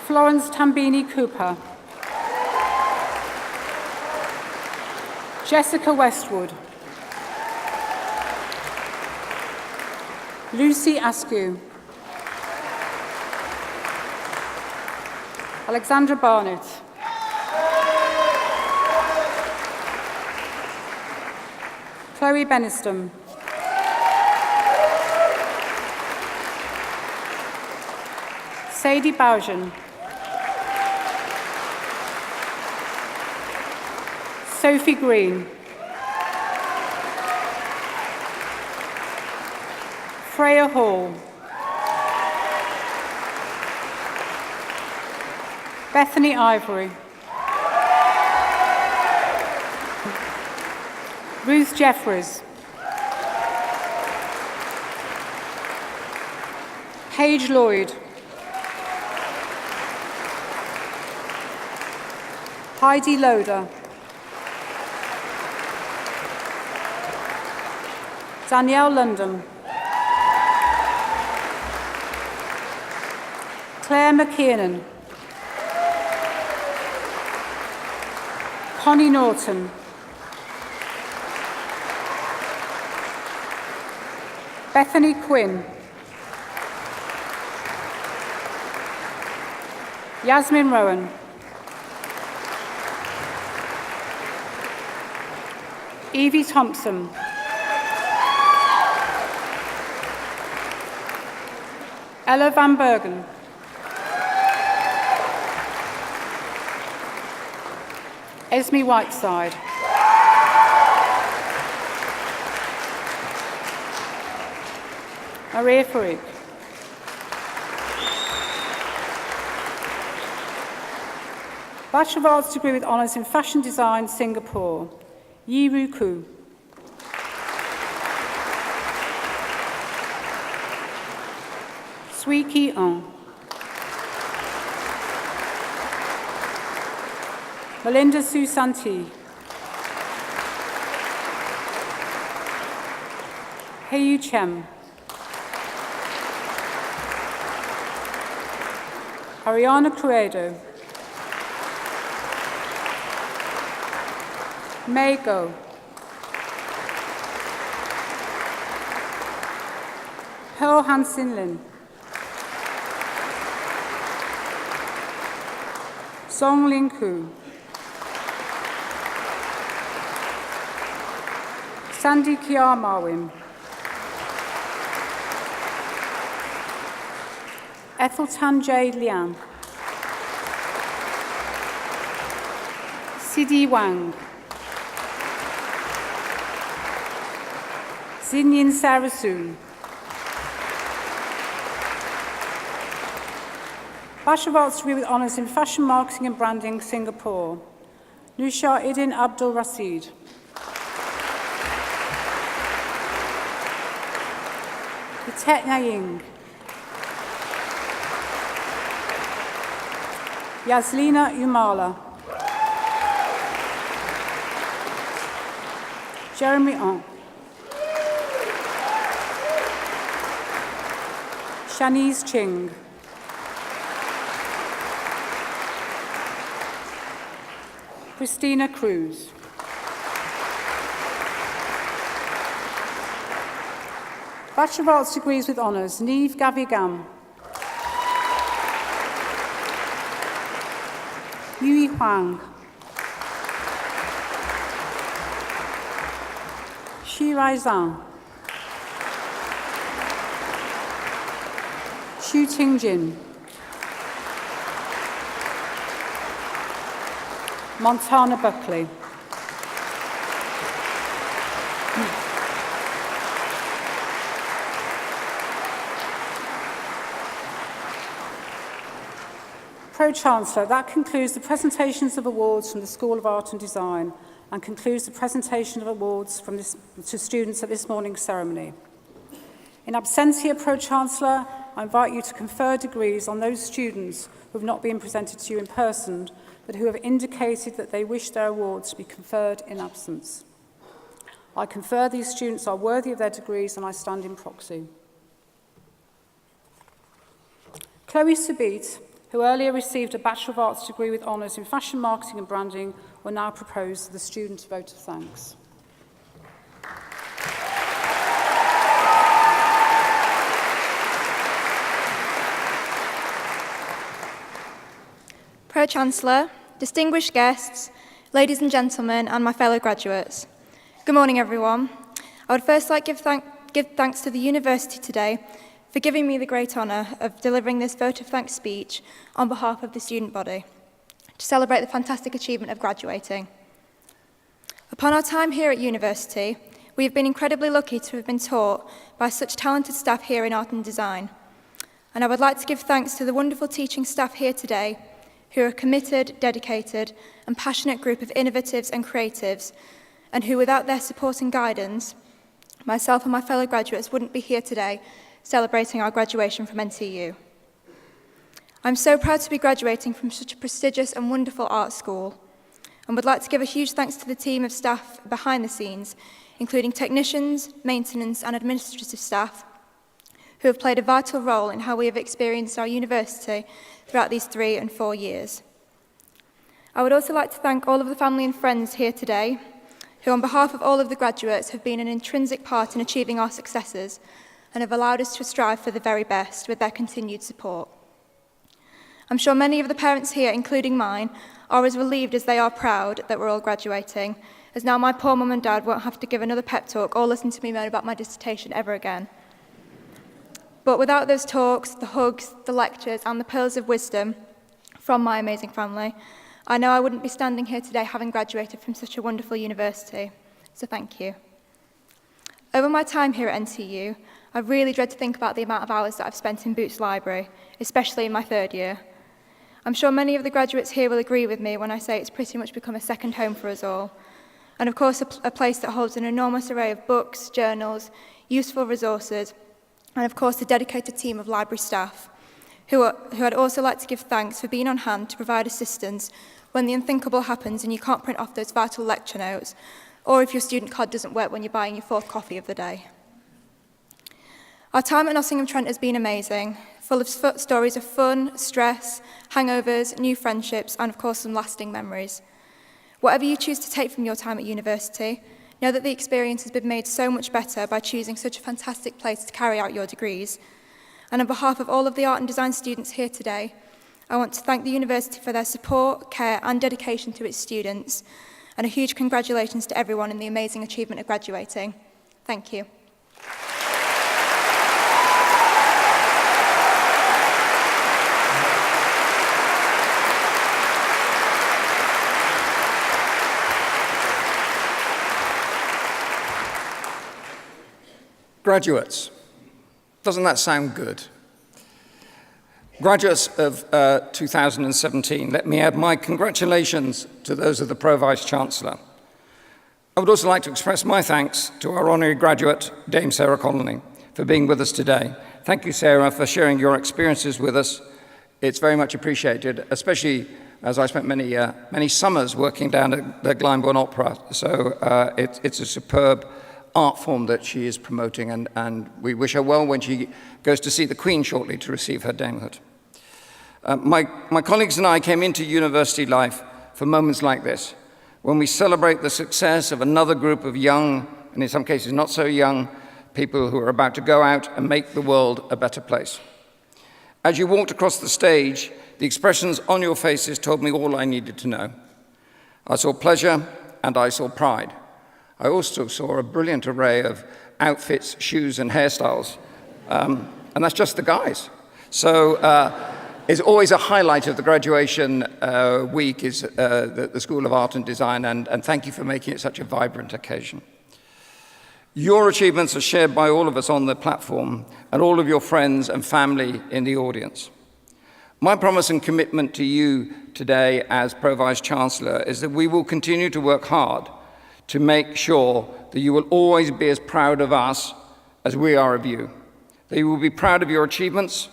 Florence Tambini Cooper. Jessica Westwood. Lucy Askew. Alexandra Barnett. Chloe Beniston. Sadie Baujan. Sophie Green. Freya Hall. Bethany Ivory. Ruth Jeffries. Paige Lloyd. Heidi Loader. Danielle London. Claire McKiernan. Connie Norton. Bethany Quinn. Yasmin Rowan. Evie Thompson. Ella Van Bergen. Esme Whiteside. Maria Farouk. Bachelor of Arts degree with honours in Fashion Design, Singapore. Yi Ru Ku. Sui Ki Ong. Melinda Susanti. Heiyu Chem. Ariana Cruedo. May Go. Pearl Hansin Lin. Song Ling Ku. Sandy Kiar Marwin. Etheltan J. Liang. Sidi Wang. Zinyin Sarasoon. Bachelor of Arts degree with honours in Fashion Marketing and Branding, Singapore. Nushar Idin Abdul Rashid. Vitet Nying. Yaslina Umala. Jeremy Ong. Shanice Ching. Christina Cruz. Bachelor of Arts degrees with honours, Neve Gavigam. Yui Huang. Shirai Zhang. Shu Ting Jin. Montana Buckley. Pro-Chancellor, that concludes the presentations of awards from the School of Art and Design and concludes the presentation of awards to students at this morning's ceremony. In absentia, Pro-Chancellor, I invite you to confer degrees on those students who have not been presented to you in person, but who have indicated that they wish their awards to be conferred in absence. I confer these students are worthy of their degrees and I stand in proxy. Chloe Sabit, who earlier received a Bachelor of Arts degree with honours in fashion marketing and branding, will now propose the student vote of thanks. Pro-Chancellor, distinguished guests, ladies and gentlemen, and my fellow graduates. Good morning, everyone. I would first like to give thanks to the university today for giving me the great honour of delivering this vote of thanks speech on behalf of the student body to celebrate the fantastic achievement of graduating. Upon our time here at university, we have been incredibly lucky to have been taught by such talented staff here in art and design. And I would like to give thanks to the wonderful teaching staff here today who are a committed, dedicated and passionate group of innovatives and creatives, and who without their support and guidance, myself and my fellow graduates wouldn't be here today celebrating our graduation from NTU. I'm so proud to be graduating from such a prestigious and wonderful art school, and would like to give a huge thanks to the team of staff behind the scenes, including technicians, maintenance and administrative staff, who have played a vital role in how we have experienced our university throughout these 3 and 4 years. I would also like to thank all of the family and friends here today, who on behalf of all of the graduates have been an intrinsic part in achieving our successes and have allowed us to strive for the very best with their continued support. I'm sure many of the parents here, including mine, are as relieved as they are proud that we're all graduating, as now my poor mum and dad won't have to give another pep talk or listen to me moan about my dissertation ever again. But without those talks, the hugs, the lectures, and the pearls of wisdom from my amazing family, I know I wouldn't be standing here today having graduated from such a wonderful university. So thank you. Over my time here at NTU, I really dread to think about the amount of hours that I've spent in Boots Library, especially in my 3rd year. I'm sure many of the graduates here will agree with me when I say it's pretty much become a second home for us all. And of course, a place that holds an enormous array of books, journals, useful resources, and of course, a dedicated team of library staff, who I'd also like to give thanks for being on hand to provide assistance when the unthinkable happens and you can't print off those vital lecture notes, or if your student card doesn't work when you're buying your 4th coffee of the day. Our time at Nottingham Trent has been amazing, full of stories of fun, stress, hangovers, new friendships, and of course some lasting memories. Whatever you choose to take from your time at university, know that the experience has been made so much better by choosing such a fantastic place to carry out your degrees. And on behalf of all of the art and design students here today, I want to thank the university for their support, care, and dedication to its students, and a huge congratulations to everyone in the amazing achievement of graduating. Thank you. Graduates, doesn't that sound good? Graduates of 2017, let me add my congratulations to those of the Pro-Vice-Chancellor. I would also like to express my thanks to our Honorary Graduate, Dame Sarah Connolly, for being with us today. Thank you, Sarah, for sharing your experiences with us. It's very much appreciated, especially as I spent many summers working down at the Glyndebourne Opera. So it's a superb art form that she is promoting, and we wish her well when she goes to see the Queen shortly to receive her damehood. My colleagues and I came into university life for moments like this, when we celebrate the success of another group of young, and in some cases not so young, people who are about to go out and make the world a better place. As you walked across the stage, the expressions on your faces told me all I needed to know. I saw pleasure and I saw pride. I also saw a brilliant array of outfits, shoes, and hairstyles. And that's just the guys. So it's always a highlight of the graduation week is the School of Art and Design, and thank you for making it such a vibrant occasion. Your achievements are shared by all of us on the platform and all of your friends and family in the audience. My promise and commitment to you today as Pro-Vice-Chancellor is that we will continue to work hard to make sure that you will always be as proud of us as we are of you. That you will be proud of your achievements,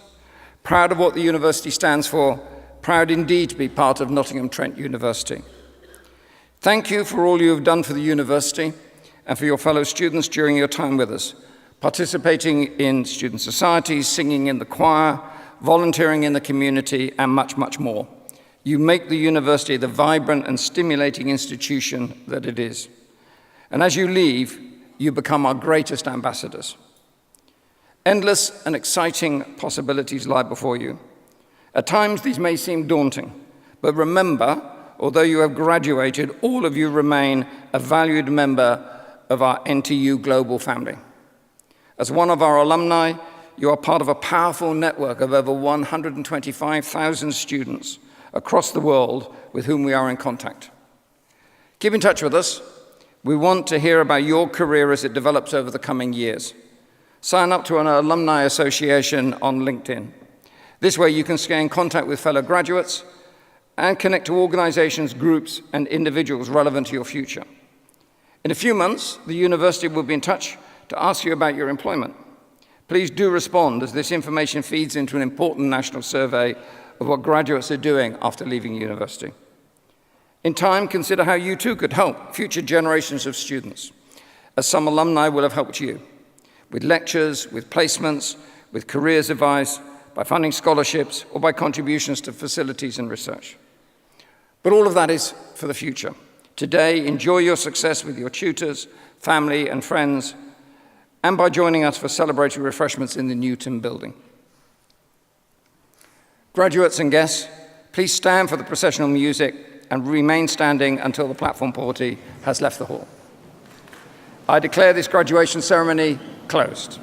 proud of what the university stands for, proud indeed to be part of Nottingham Trent University. Thank you for all you have done for the university and for your fellow students during your time with us, participating in student societies, singing in the choir, volunteering in the community, and much, much more. You make the university the vibrant and stimulating institution that it is. And as you leave, you become our greatest ambassadors. Endless and exciting possibilities lie before you. At times, these may seem daunting, but remember, although you have graduated, all of you remain a valued member of our NTU global family. As one of our alumni, you are part of a powerful network of over 125,000 students across the world with whom we are in contact. Keep in touch with us. We want to hear about your career as it develops over the coming years. Sign up to an alumni association on LinkedIn. This way you can stay in contact with fellow graduates and connect to organizations, groups, and individuals relevant to your future. In a few months, the university will be in touch to ask you about your employment. Please do respond, as this information feeds into an important national survey of what graduates are doing after leaving university. In time, consider how you too could help future generations of students, as some alumni will have helped you, with lectures, with placements, with careers advice, by funding scholarships, or by contributions to facilities and research. But all of that is for the future. Today, enjoy your success with your tutors, family, and friends, and by joining us for celebratory refreshments in the Newton building. Graduates and guests, please stand for the processional music and remain standing until the platform party has left the hall. I declare this graduation ceremony closed.